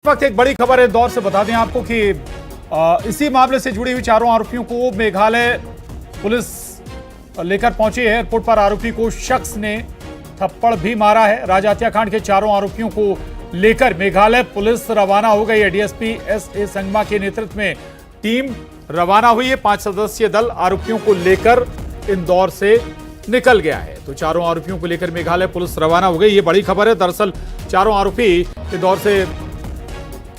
इस वक्त एक बड़ी खबर है इंदौर से बता दें आपको कि इसी मामले से जुड़ी हुई चारों आरोपियों को मेघालय पुलिस लेकर पहुंची है। एयरपोर्ट पर आरोपी को शख्स ने थप्पड़ भी मारा है। राजा हत्याकांड के चारों आरोपियों को लेकर मेघालय पुलिस रवाना हो गई है। डीएसपी एस.ए. संगमा के नेतृत्व में टीम रवाना हुई है। 5 सदस्यीय दल आरोपियों को लेकर इंदौर से निकल गया है। तो चारों आरोपियों को लेकर मेघालय पुलिस रवाना हो गई। ये बड़ी खबर है। दरअसल चारों आरोपी इंदौर से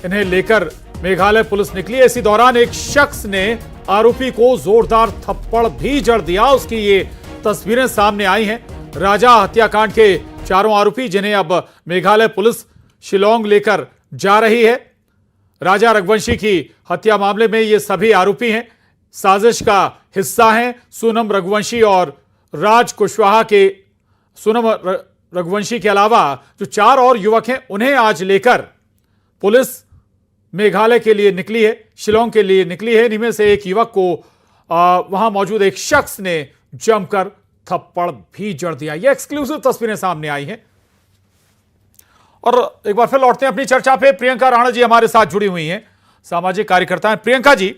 इन्हें लेकर मेघालय पुलिस निकली। इसी दौरान एक शख्स ने आरोपी को जोरदार थप्पड़ भी जड़ दिया। उसकी ये तस्वीरें सामने आई हैं। राजा हत्याकांड के चारों आरोपी जिन्हें अब मेघालय पुलिस शिलोंग लेकर जा रही है। राजा रघुवंशी की हत्या मामले में ये सभी आरोपी हैं, साजिश का हिस्सा हैं। सोनम रघुवंशी और राज कुशवाहा के सोनम रघुवंशी के अलावा जो 4 और युवक हैं उन्हें आज लेकर पुलिस मेघालय के लिए निकली है, शिलोंग के लिए निकली है। इनमें से एक युवक को वहां मौजूद एक शख्स ने जमकर थप्पड़ भी जड़ दिया। ये एक्सक्लूसिव तस्वीरें सामने आई हैं। और एक बार फिर लौटते हैं अपनी चर्चा पे। प्रियंका राणा जी हमारे साथ जुड़ी हुई हैं, सामाजिक कार्यकर्ता हैं। प्रियंका जी,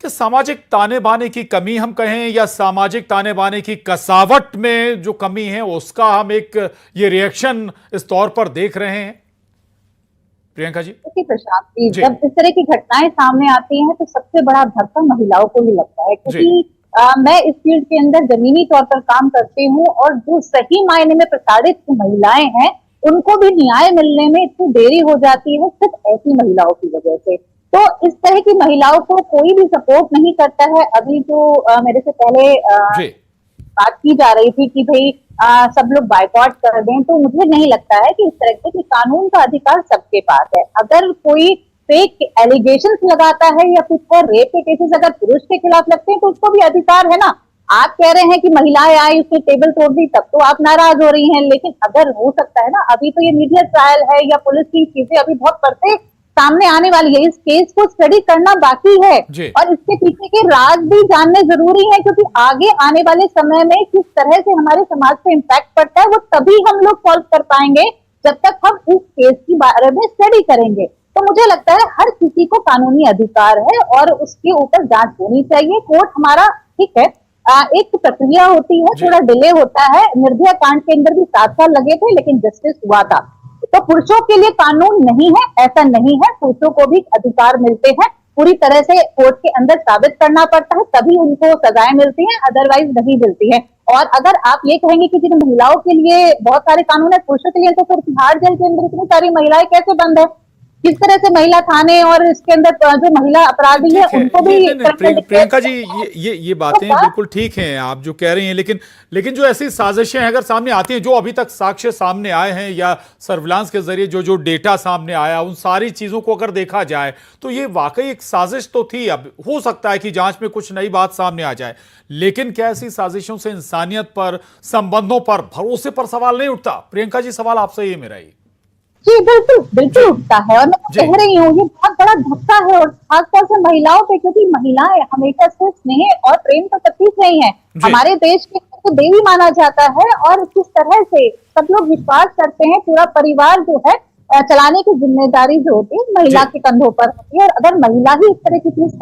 कि सामाजिक ताने बाने की कमी हम कहें या सामाजिक ताने बाने की कसावट में जो कमी है उसका हम एक ये रिएक्शन इस तौर पर देख रहे हैं। प्रियंका जी। प्रशांत जी, जब इस तरह की घटनाएं सामने आती हैं तो सबसे बड़ा धक्का महिलाओं को ही लगता है, क्योंकि मैं इस फील्ड के अंदर जमीनी तौर पर काम करती हूँ और जो सही मायने में प्रताड़ित महिलाएं हैं उनको भी न्याय मिलने में इतनी देरी हो जाती है सिर्फ ऐसी महिलाओं की वजह से। तो इस तरह की महिलाओं को कोई भी सपोर्ट नहीं करता है। अभी जो मेरे से पहले बात की जा रही थी कि भाई सब लोग बायकॉट कर दें, तो मुझे नहीं लगता है कि इस तरह के कानून का अधिकार सबके पास है। अगर कोई फेक एलिगेशंस लगाता है या कुछ है, रेप के केसेस अगर पुरुष के खिलाफ लगते हैं तो उसको भी अधिकार है ना। आप कह रहे हैं कि महिलाएं आई उसने टेबल तोड़ दी, तब तो आप नाराज हो रही हैं, लेकिन अगर हो सकता है ना, अभी तो ये मीडिया ट्रायल है या पुलिस की चीजें अभी बहुत पड़ते सामने आने वाली है, इस केस को स्टडी करना बाकी है और इसके पीछे के राज भी जानने जरूरी है, क्योंकि आगे आने वाले समय में किस तरह से हमारे समाज पे इम्पैक्ट पड़ता है वो तभी हम लोग सॉल्व कर पाएंगे जब तक हम इस केस के बारे में स्टडी करेंगे। तो मुझे लगता है हर किसी को कानूनी अधिकार है और उसके ऊपर जांच होनी चाहिए। कोर्ट हमारा ठीक है, एक प्रक्रिया होती है, थोड़ा डिले होता है। निर्भया कांड के अंदर भी 7 साल लगे थे लेकिन जस्टिस हुआ था। तो पुरुषों के लिए कानून नहीं है, ऐसा नहीं है। पुरुषों को भी अधिकार मिलते हैं, पूरी तरह से कोर्ट के अंदर साबित करना पड़ता है तभी उनको सजाएं मिलती हैं, अदरवाइज नहीं मिलती है। और अगर आप ये कहेंगे कि जिन महिलाओं के लिए बहुत सारे कानून है, पुरुषों के लिए तो फिर तिहाड़ जेल के अंदर इतनी सारी महिलाएं कैसे बंद है? किस तरह से महिला थाने और इसके अंदर जो महिला अपराधी है उनको भी प्रियंका जी ये बातें बिल्कुल ठीक हैं आप जो कह रही हैं, लेकिन जो ऐसी साजिशें अगर सामने आती हैं, जो अभी तक साक्ष्य सामने आए हैं या सर्विलांस के जरिए जो डेटा सामने आया, उन सारी चीजों को अगर देखा जाए तो ये वाकई एक साजिश तो थी। अब हो सकता है कि जांच में कुछ नई बात सामने आ जाए, लेकिन क्या ऐसी साजिशों से इंसानियत पर, संबंधों पर, भरोसे पर सवाल नहीं उठता? प्रियंका जी, सवाल आपसे ये मेरा ही। जी बिल्कुल उठता है और मैं कह रही हूँ ये बहुत बड़ा धक्का है, और खासतौर से महिलाओं पे, क्योंकि महिलाएं हमेशा से स्नेह और प्रेम का प्रतीक रही हैं। हमारे देश के तो देवी माना जाता है और किस तरह से सब लोग विश्वास करते हैं, पूरा परिवार जो है चलाने की जिम्मेदारी जो होती है महिला के कंधों पर होती है। और अगर महिला ही इस तरह की चीज करे